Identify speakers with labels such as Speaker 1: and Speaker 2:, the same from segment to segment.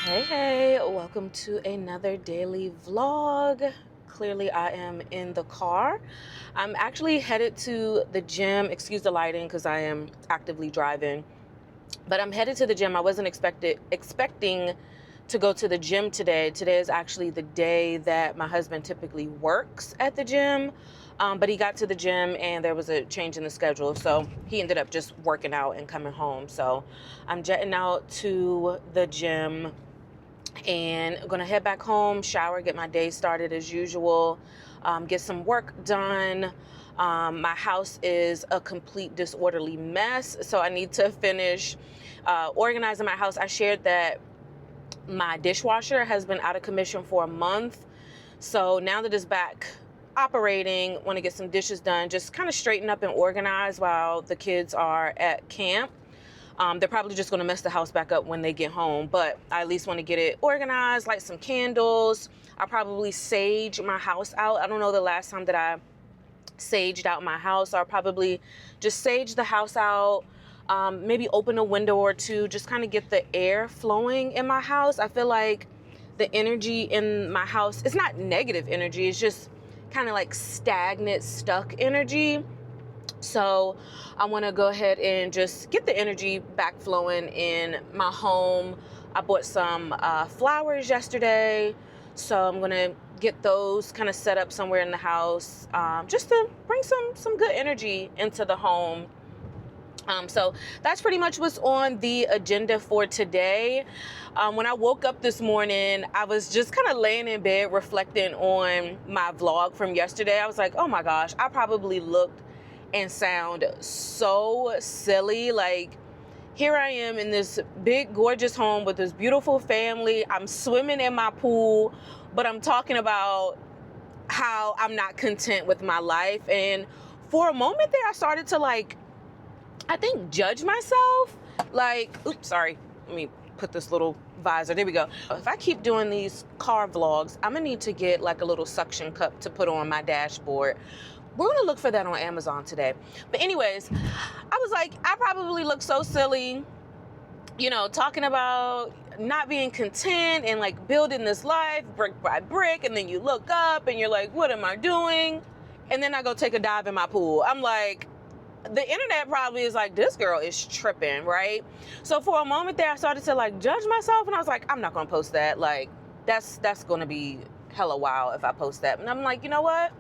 Speaker 1: Hey, welcome to another daily vlog. Clearly, I am in the car. I'm actually headed to the gym. Excuse the lighting because I am actively driving, but I'm headed to the gym. I wasn't expecting to go to the gym today. Today is actually the day that my husband typically works at the gym, but he got to the gym and there was a change in the schedule, so he ended up just working out and coming home. So I'm jetting out to the gym and gonna head back home, shower, get my day started as usual, get some work done. My house is a complete disorderly mess, so I need to finish organizing my house. I shared that my dishwasher has been out of commission for a month, so now that it's back operating, want to get some dishes done, just kind of straighten up and organize while the kids are at camp. They're probably just going to mess the house back up when they get home, but I at least want to get it organized, light some candles. I'll probably sage my house out. I don't know the last time that I saged out my house. I'll probably just sage the house out, maybe open a window or two, just kind of get the air flowing in my house. I feel like the energy in my house, it's not negative energy, it's just kind of like stagnant, stuck energy. So I want to go ahead and just get the energy back flowing in my home. I bought some flowers yesterday, so I'm going to get those kind of set up somewhere in the house, just to bring some good energy into the home. So that's pretty much what's on the agenda for today. When I woke up this morning, I was just kind of laying in bed reflecting on my vlog from yesterday. I was like, oh my gosh, I probably looked and sound so silly. Like, here I am in this big gorgeous home with this beautiful family. I'm swimming in my pool, but I'm talking about how I'm not content with my life. And for a moment there, I started to I think judge myself. Like, oops, sorry, let me put this little visor, there we go. If I keep doing these car vlogs, I'm gonna need to get like a little suction cup to put on my dashboard. We're gonna look for that on Amazon today. But anyways, I was like, I probably look so silly, talking about not being content and like building this life brick by brick. And then you look up and you're like, what am I doing? And then I go take a dive in my pool. I'm like, the internet probably is like, this girl is tripping, right? So for a moment there, I started to like judge myself, and I was like, I'm not gonna post that. Like, that's gonna be hella wild if I post that. And I'm like, you know what?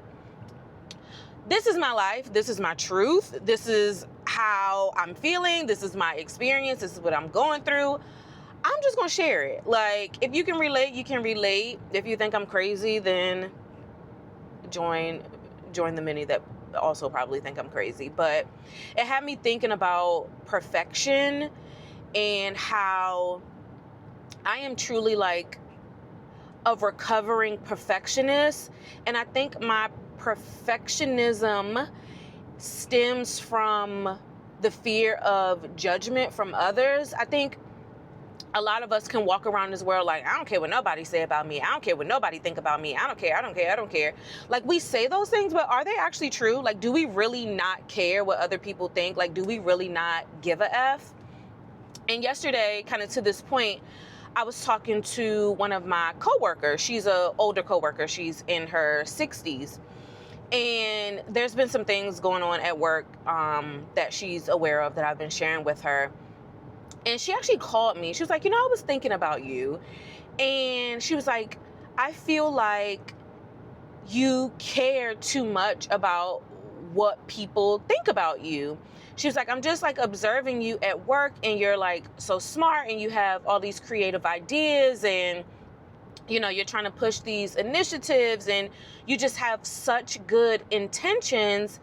Speaker 1: This is my life. This is my truth. This is how I'm feeling. This is my experience. This is what I'm going through. I'm just gonna share it. Like, if you can relate, you can relate. If you think I'm crazy, then join the many that also probably think I'm crazy. But it had me thinking about perfection and how I am truly like a recovering perfectionist. And I think my perfectionism stems from the fear of judgment from others. I think a lot of us can walk around this world like, I don't care what nobody say about me. I don't care what nobody think about me. I don't care. Like, we say those things, but are they actually true? Like, do we really not care what other people think? Like, do we really not give a F? And yesterday, kind of to this point, I was talking to one of my coworkers. She's an older coworker. She's in her 60s. And there's been some things going on at work that she's aware of that I've been sharing with her. And she actually called me. She was like, I was thinking about you. And she was like, I feel like you care too much about what people think about you. She was like, I'm just like observing you at work, and you're like so smart, and you have all these creative ideas, and you're trying to push these initiatives, and you just have such good intentions.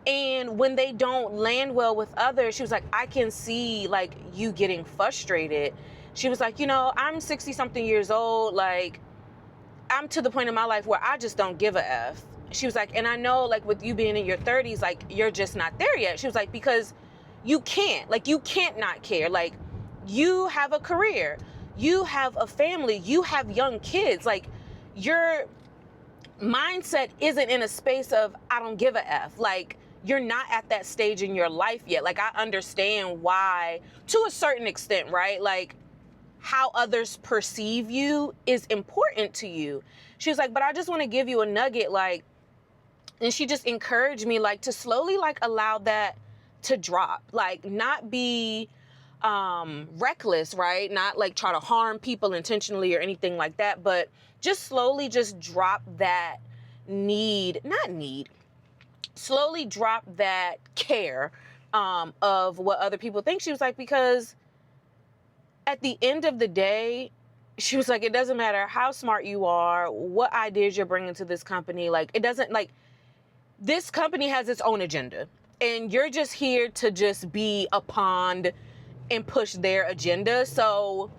Speaker 1: And when they don't land well with others, she was like, I can see like you getting frustrated. She was like, I'm 60 something years old. Like, I'm to the point in my life where I just don't give a F. She was like, and I know like with you being in your 30s, like you're just not there yet. She was like, because you can't not care. Like, you have a career, you have a family, you have young kids. Like, your mindset isn't in a space of, I don't give a F. Like, you're not at that stage in your life yet. Like, I understand why, to a certain extent, right? Like, how others perceive you is important to you. She was like, but I just want to give you a nugget, like, and she just encouraged me, like, to slowly, like, allow that to drop, like, not be reckless, right? Not like try to harm people intentionally or anything like that, but just slowly just drop that slowly drop that care of what other people think. She was like, because at the end of the day, she was like, it doesn't matter how smart you are, what ideas you're bringing to this company. Like, it doesn't, like, this company has its own agenda and you're just here to just be a pond and push their agenda. So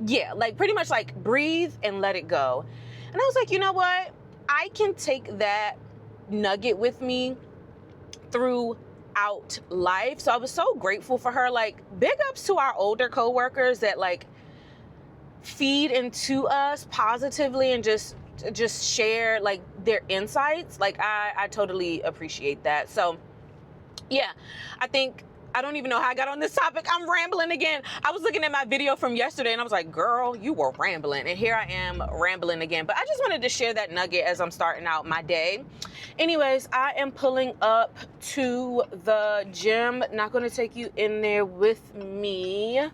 Speaker 1: yeah, like, pretty much like, breathe and let it go. And I was like, you know what? I can take that nugget with me throughout life. So I was so grateful for her. Like, big ups to our older coworkers that, like, feed into us positively and just share, like, their insights. Like, I totally appreciate that. So yeah, I don't even know how I got on this topic. I'm rambling again. I was looking at my video from yesterday and I was like, girl, you were rambling. And here I am rambling again. But I just wanted to share that nugget as I'm starting out my day. Anyways, I am pulling up to the gym. Not going to take you in there with me. I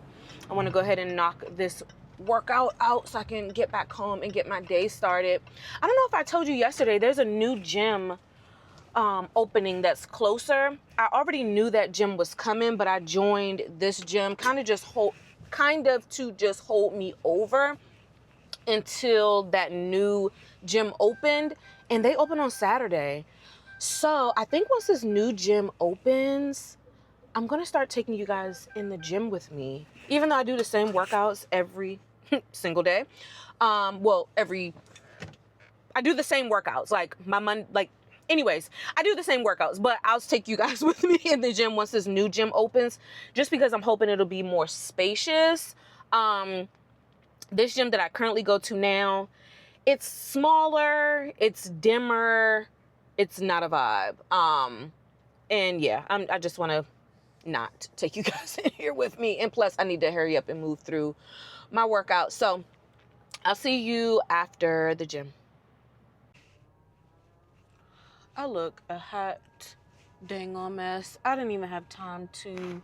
Speaker 1: want to go ahead and knock this workout out so I can get back home and get my day started. I don't know if I told you yesterday, there's a new gym opening that's closer. I already knew that gym was coming, but I joined this gym kind of to just hold me over until that new gym opened, and they open on Saturday. So I think once this new gym opens, I'm gonna start taking you guys in the gym with me, even though I do the same workouts every single day. I do the same workouts, anyways, I do the same workouts, but I'll take you guys with me in the gym once this new gym opens, just because I'm hoping it'll be more spacious. This gym that I currently go to now, it's smaller, it's dimmer, it's not a vibe. And yeah, I just want to not take you guys in here with me. And plus, I need to hurry up and move through my workout. So I'll see you after the gym. I look a hot dang on mess. I didn't even have time to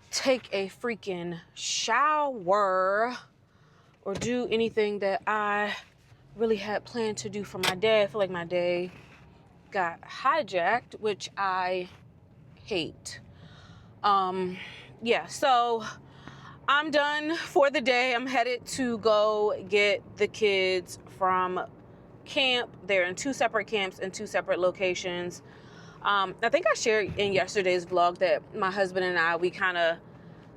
Speaker 1: take a freaking shower or do anything that I really had planned to do for my day. I feel like my day got hijacked, which I hate. Yeah, so I'm done for the day. I'm headed to go get the kids from camp. They're in 2 separate camps in 2 separate locations. I think I shared in yesterday's vlog that my husband and I, we kind of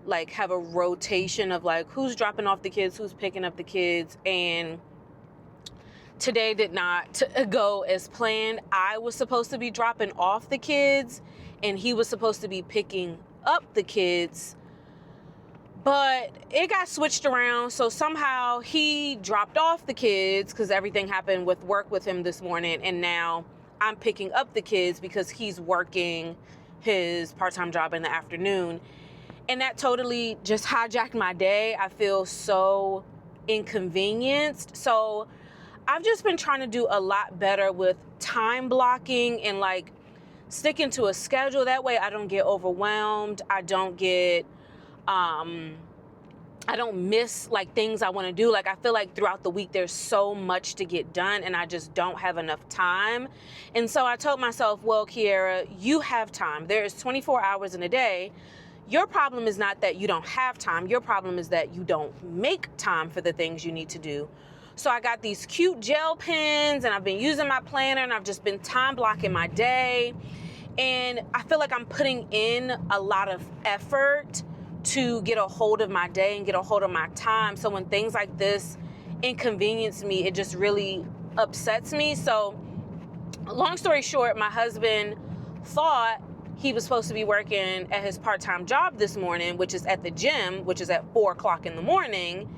Speaker 1: like have a rotation of like who's dropping off the kids, who's picking up the kids. And today did not go as planned. I was supposed to be dropping off the kids and he was supposed to be picking up the kids, but it got switched around. So somehow he dropped off the kids because everything happened with work with him this morning. And now I'm picking up the kids because he's working his part-time job in the afternoon. And that totally just hijacked my day. I feel so inconvenienced. So I've just been trying to do a lot better with time blocking and like sticking to a schedule. That way I don't get overwhelmed. I don't miss like things I want to do. Like I feel like throughout the week there's so much to get done and I just don't have enough time. And so I told myself, well, Kierrah, you have time. There is 24 hours in a day. Your problem is not that you don't have time. Your problem is that you don't make time for the things you need to do. So I got these cute gel pens and I've been using my planner and I've just been time blocking my day. And I feel like I'm putting in a lot of effort to get a hold of my day and get a hold of my time. So when things like this inconvenience me, it just really upsets me. So long story short, my husband thought he was supposed to be working at his part-time job this morning, which is at the gym, which is at 4:00 in the morning.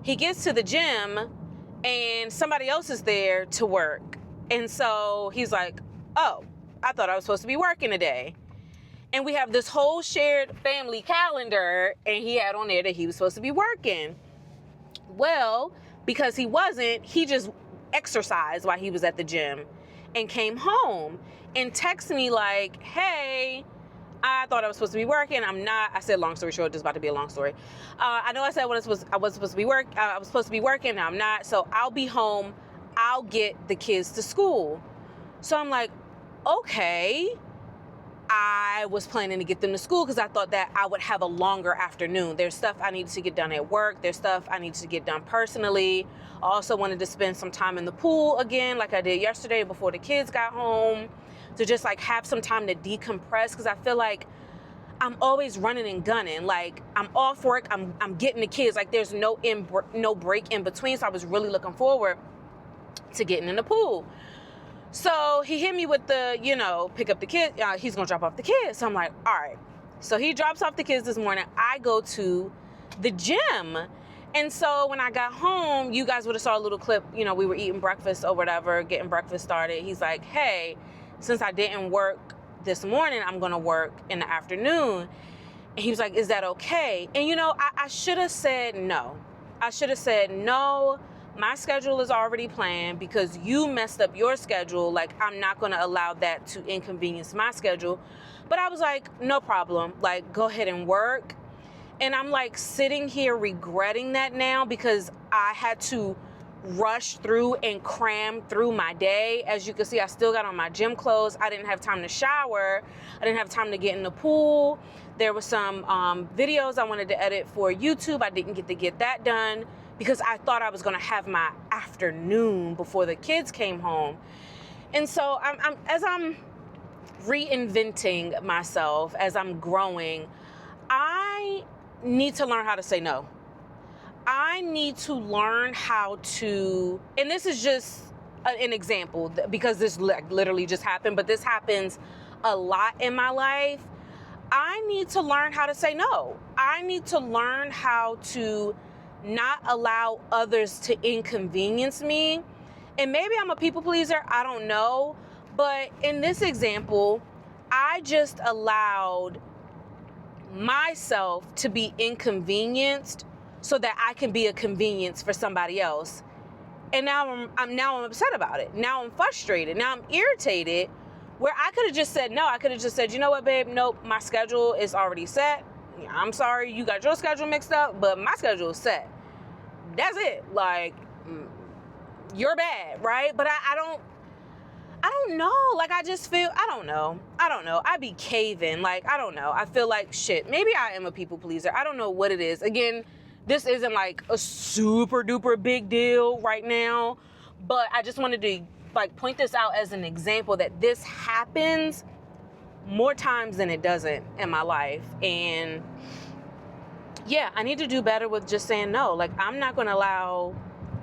Speaker 1: He gets to the gym and somebody else is there to work. And so he's like, oh, I thought I was supposed to be working today. And we have this whole shared family calendar and he had on there that he was supposed to be working. Well, because he wasn't, he just exercised while he was at the gym and came home and texted me like, hey, I thought I was supposed to be working. I'm not. I said, long story short, this is about to be a long story. I know I said I was supposed to be working. Now I'm not. So I'll be home. I'll get the kids to school. So I'm like, okay. I was planning to get them to school because I thought that I would have a longer afternoon. There's stuff I needed to get done at work. There's stuff I needed to get done personally. I also wanted to spend some time in the pool again, like I did yesterday before the kids got home, to just like have some time to decompress, because I feel like I'm always running and gunning. Like I'm off work, I'm getting the kids. Like there's no break in between. So I was really looking forward to getting in the pool. So he hit me with the, pick up the kid. He's going to drop off the kids. So I'm like, all right. So he drops off the kids this morning. I go to the gym. And so when I got home, you guys would have saw a little clip, we were eating breakfast or whatever, getting breakfast started. He's like, hey, since I didn't work this morning, I'm going to work in the afternoon. And he was like, is that okay? And, I should have said no. My schedule is already planned because you messed up your schedule. Like, I'm not going to allow that to inconvenience my schedule. But I was like, no problem. Like, go ahead and work. And I'm like sitting here regretting that now because I had to rush through and cram through my day. As you can see, I still got on my gym clothes. I didn't have time to shower. I didn't have time to get in the pool. There were some videos I wanted to edit for YouTube. I didn't get to get that done because I thought I was going to have my afternoon before the kids came home. And so as I'm reinventing myself, as I'm growing, I need to learn how to say no. I need to learn how to, and this is just an example because this literally just happened, but this happens a lot in my life. I need to learn how to say no. I need to learn how to not allow others to inconvenience me. And maybe I'm a people pleaser, I don't know. But in this example, I just allowed myself to be inconvenienced so that I can be a convenience for somebody else. And now I'm upset about it. Now I'm frustrated. Now I'm irritated, where I could have just said no. I could have just said, you know what, babe? Nope, my schedule is already set. I'm sorry you got your schedule mixed up, but my schedule is set. That's it. Like, you're bad, right? But I don't know. Like, I just feel, I don't know. I be caving. Like, I don't know. I feel like shit. Maybe I am a people pleaser. I don't know what it is. Again, this isn't like a super duper big deal right now, but I just wanted to like point this out as an example that this happens more times than it doesn't in my life. And yeah, I need to do better with just saying no. Like, I'm not going to allow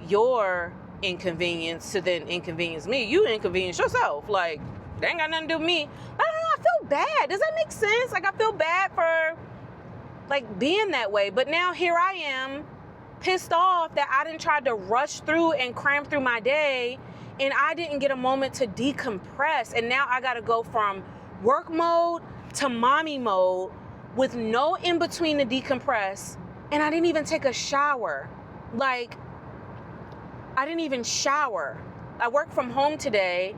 Speaker 1: your inconvenience to then inconvenience me. You inconvenience yourself. Like, that ain't got nothing to do with me. I don't know. I feel bad. Does that make sense? Like, I feel bad for like being that way. But now here I am pissed off that I didn't try to rush through and cram through my day, and I didn't get a moment to decompress. And now I got to go from work mode to mommy mode with no in between to decompress. And I didn't even take a shower. Like, I didn't even shower. I worked from home today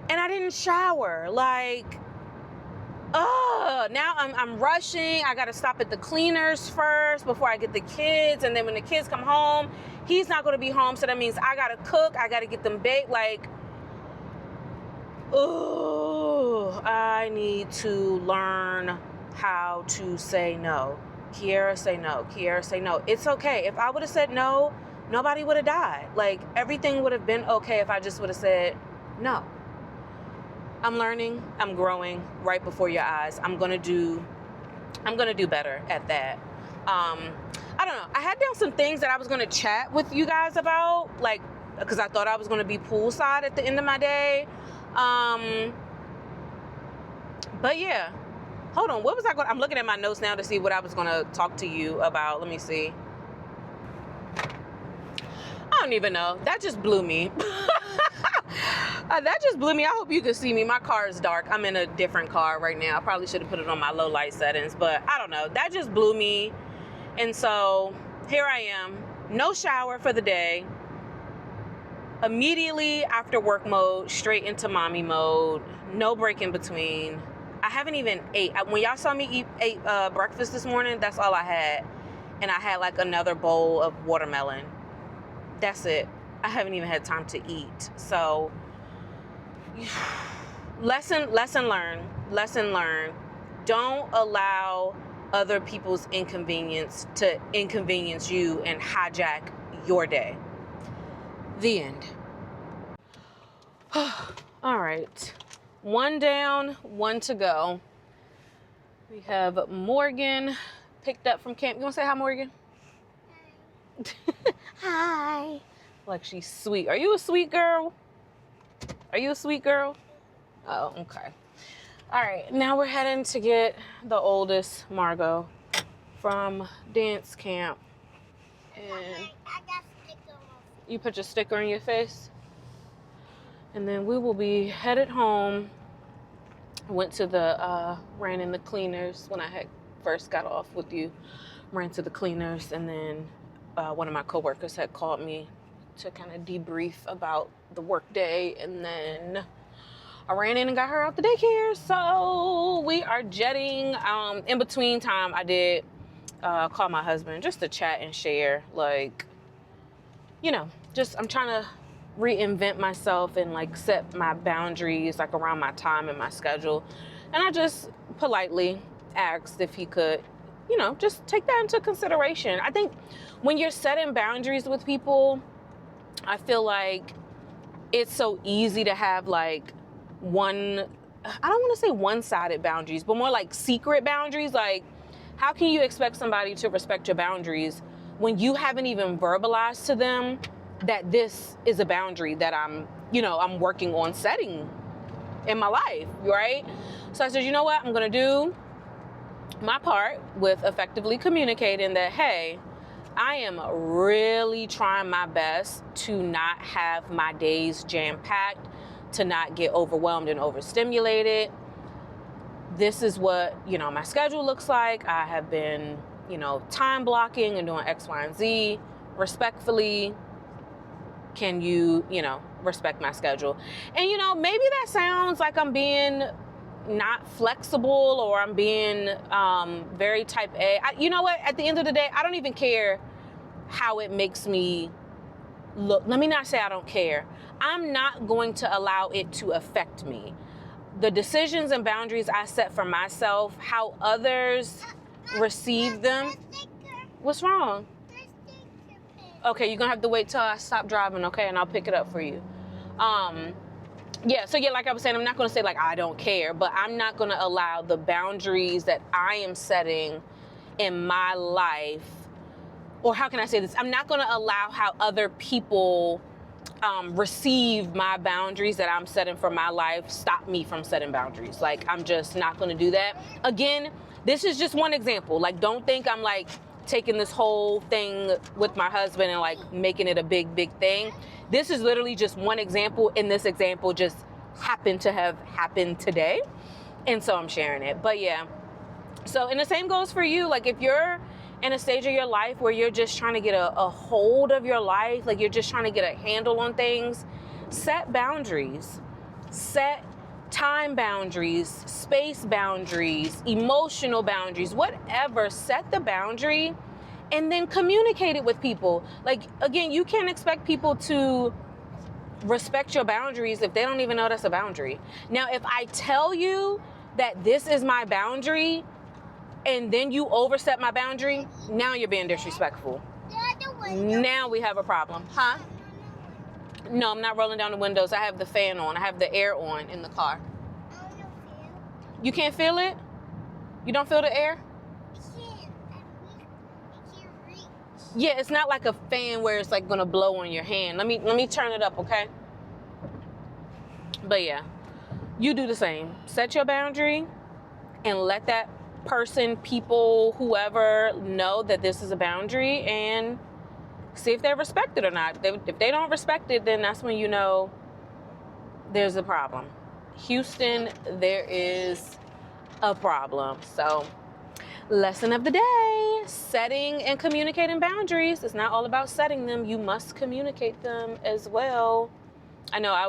Speaker 1: and I didn't shower. Like, now I'm rushing. I got to stop at the cleaners first before I get the kids. And then when the kids come home, he's not going to be home. So that means I got to cook. I got to get them baked. Like, I need to learn how to say no. Kierrah, say no. Kierrah, say no. It's okay. If I would have said no, nobody would have died. Like, everything would have been okay if I just would have said no. I'm learning, I'm growing right before your eyes. I'm gonna do better at that. I don't know. I had down some things that I was gonna chat with you guys about, like, because I thought I was gonna be poolside at the end of my day. But yeah, hold on. What was I going? I'm looking at my notes now to see what I was gonna talk to you about. Let me see. I don't even know. That just blew me. That just blew me. I hope you can see me. My car is dark. I'm in a different car right now. I probably should have put it on my low light settings, but I don't know. That just blew me. And so here I am no shower for the day, immediately after work mode, straight into mommy mode, no break in between. I haven't even ate. When y'all saw me eat breakfast this morning, that's all I had. And I had like another bowl of watermelon. That's it. I haven't even had time to eat. So lesson learned. Don't allow other people's inconvenience to inconvenience you and hijack your day. The end. All right. One down, one to go. We have Morgan picked up from camp. You want to say hi, Morgan? Hi. Like she's sweet. Are you a sweet girl? Are you a sweet girl? Oh, okay. All right. Now we're heading to get the oldest, Margot, from dance camp. And
Speaker 2: I got sticker on.
Speaker 1: you put your sticker on your face? And then we will be headed home. Went to ran in the cleaners when I had first got off with you. Ran to the cleaners, and then one of my coworkers had called me to kind of debrief about the work day, and then I ran in and got her out the daycare. So we are jetting. In between time, I did call my husband just to chat and share, like, you know, just I'm trying to reinvent myself and like set my boundaries like around my time and my schedule. And I just politely asked if he could, you know, just take that into consideration. I think when you're setting boundaries with people, I feel like it's so easy to have like I don't want to say one-sided boundaries, but more like secret boundaries. Like, how can you expect somebody to respect your boundaries when you haven't even verbalized to them that this is a boundary that I'm working on setting in my life, right? So I said, you know what? I'm going to do my part with effectively communicating that, hey, I am really trying my best to not have my days jam-packed, to not get overwhelmed and overstimulated. This is what, my schedule looks like. I have been, time blocking and doing X, Y, and Z. Respectfully, can you, respect my schedule? And, maybe that sounds like I'm being not flexible, or I'm being very type A. You know what? At the end of the day, I don't even care how it makes me look. Let me not say I don't care. I'm not going to allow it to affect me. The decisions and boundaries I set for myself, how others receive them. What's wrong? Okay, you're gonna have to wait till I stop driving, okay? And I'll pick it up for you. Like I was saying, I'm not gonna say like I don't care, but I'm not gonna allow the boundaries that I am setting in my life, or how can I say this? I'm not gonna allow how other people receive my boundaries that I'm setting for my life stop me from setting boundaries. Like, I'm just not gonna do that. Again, this is just one example. Like, don't think I'm like taking this whole thing with my husband and like making it a big thing. This is literally just one example, and this example just happened to have happened today, and so I'm sharing it. But yeah, so, and the same goes for you. Like, if you're in a stage of your life where you're just trying to get a hold of your life, like you're just trying to get a handle on things, set boundaries. Set time boundaries, space boundaries, emotional boundaries, whatever. Set the boundary and then communicate it with people. Like, again, you can't expect people to respect your boundaries if they don't even know that's a boundary. Now, if I tell you that this is my boundary and then you overstep my boundary, now you're being disrespectful. Now we have a problem. Huh? No, I'm not rolling down the windows. I have the fan on. I have the air on in the car. You can't feel it? You don't feel the air? Yeah, it's not like a fan where it's like gonna blow on your hand. Let me turn it up, okay? But yeah, you do the same. Set your boundary and let that person, people, whoever know that this is a boundary, and see if they respect it or not. If they don't respect it, then that's when you know there's a problem. Houston, there is a problem. So Lesson of the day: setting and communicating boundaries. It's not all about setting them. You must communicate them as well. I know I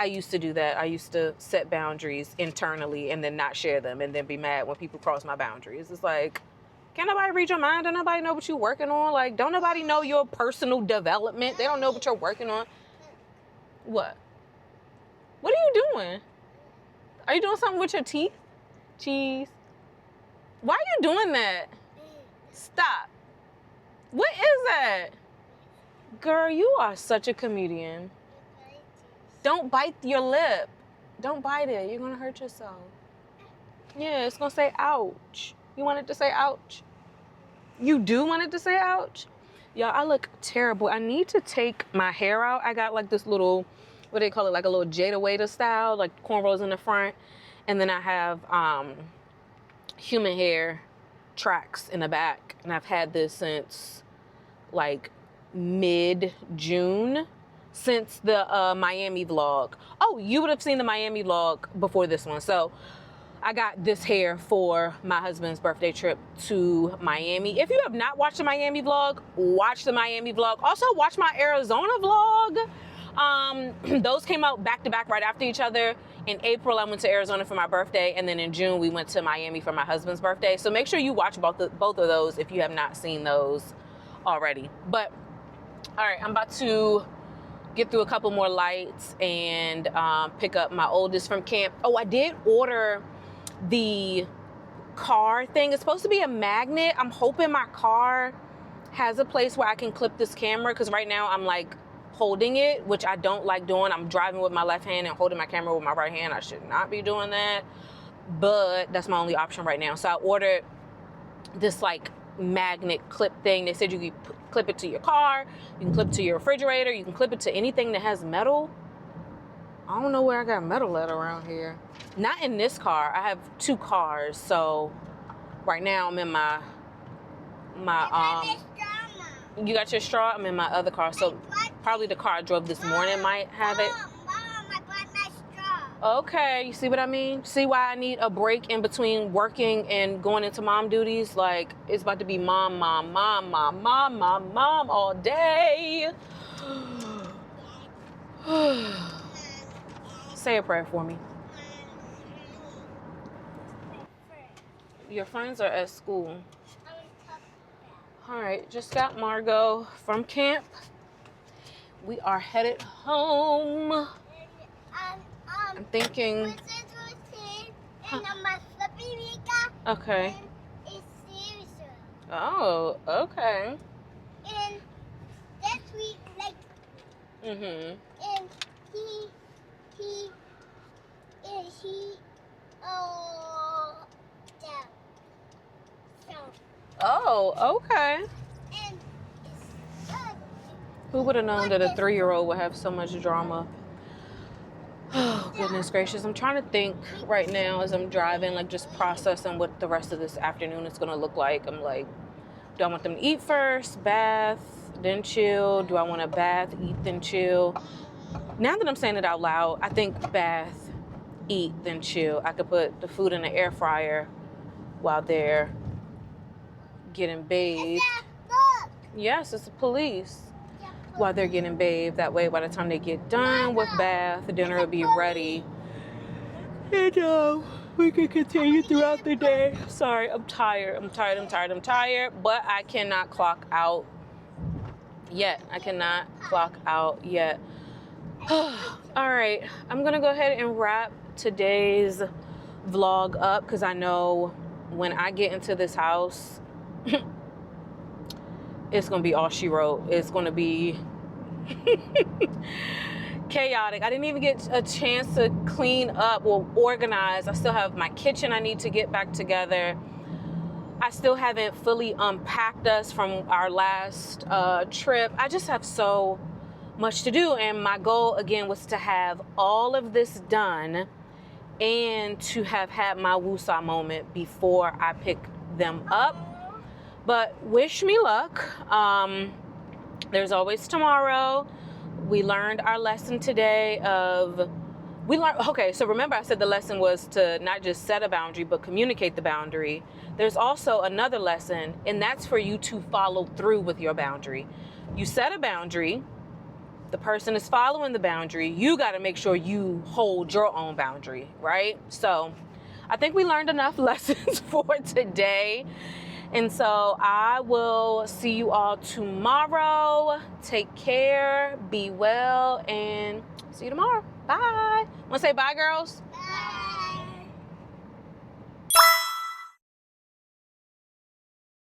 Speaker 1: used to do that. I used to set boundaries internally and then not share them and then be mad when people cross my boundaries. It's like, can't nobody read your mind? Don't nobody know what you're working on? Like, don't nobody know your personal development? They don't know what you're working on. What? What are you doing? Are you doing something with your teeth? Cheese. Why are you doing that? Stop. What is that? Girl, you are such a comedian. Don't bite your lip. Don't bite it. You're going to hurt yourself. Yeah, it's going to say ouch. You want it to say ouch? You do want it to say ouch? Y'all, I look terrible. I need to take my hair out. I got like this little, what do they call it? Like a little Jada Waiter style, like cornrows in the front. And then I have human hair tracks in the back. And I've had this since like mid-June. Since the Miami vlog. Oh, you would have seen the Miami vlog before this one. So I got this hair for my husband's birthday trip to Miami. If you have not watched the Miami vlog, watch the Miami vlog. Also watch my Arizona vlog. Those came out back to back right after each other. In April, I went to Arizona for my birthday. And then in June, we went to Miami for my husband's birthday. So make sure you watch both of those if you have not seen those already. But all right, I'm about to get through a couple more lights and pick up my oldest from camp. Oh, I did order the car thing. It's supposed to be a magnet. I'm hoping my car has a place where I can clip this camera, because right now I'm like holding it, which I don't like doing. I'm driving with my left hand and holding my camera with my right hand. I should not be doing that, but that's my only option right now. So I ordered this like magnet clip thing. They said you could clip it to your car, you can clip it to your refrigerator, you can clip it to anything that has metal. I don't know where I got metal at around here. Not in this car. I have two cars, so right now I'm in my you got your straw? I'm in my other car, so probably the car I drove this morning might have it. Okay, you see what I mean? See why I need a break in between working and going into mom duties? Like, it's about to be mom all day. Say a prayer for me. Your friends are at school. All right, just got Margot from camp. We are headed home. I'm thinking. Okay. Oh, okay.
Speaker 2: And that we like.
Speaker 1: Mhm.
Speaker 2: And he. Down. So.
Speaker 1: Oh, okay.
Speaker 2: And it's good.
Speaker 1: Who would have known that a 3-year-old would have so much drama? Oh, goodness gracious. I'm trying to think right now as I'm driving, like just processing what the rest of this afternoon is going to look like. I'm like, do I want them to eat first, bath, then chill? Do I want to bath, eat, then chill? Now that I'm saying it out loud, I think bath, eat, then chill. I could put the food in the air fryer while they're getting bathed. Yes, it's the police. While they're getting bathed. That way, by the time they get done with bath, the dinner will be ready. And we can continue throughout the day. Sorry, I'm tired. But I cannot clock out yet. All right, I'm going to go ahead and wrap today's vlog up, because I know when I get into this house, it's going to be all she wrote. It's going to be chaotic. I didn't even get a chance to clean up or organize. I still have my kitchen I need to get back together. I still haven't fully unpacked us from our last trip. I just have so much to do. And my goal, again, was to have all of this done and to have had my woosah moment before I pick them up. But wish me luck. There's always tomorrow. We learned our lesson today of we learned, okay, so remember I said the lesson was to not just set a boundary, but communicate the boundary. There's also another lesson, and that's for you to follow through with your boundary. You set a boundary, the person is following the boundary, you got to make sure you hold your own boundary, right? So I think we learned enough lessons for today. And so I will see you all tomorrow. Take care, be well, and see you tomorrow. Bye. Want to say bye, girls?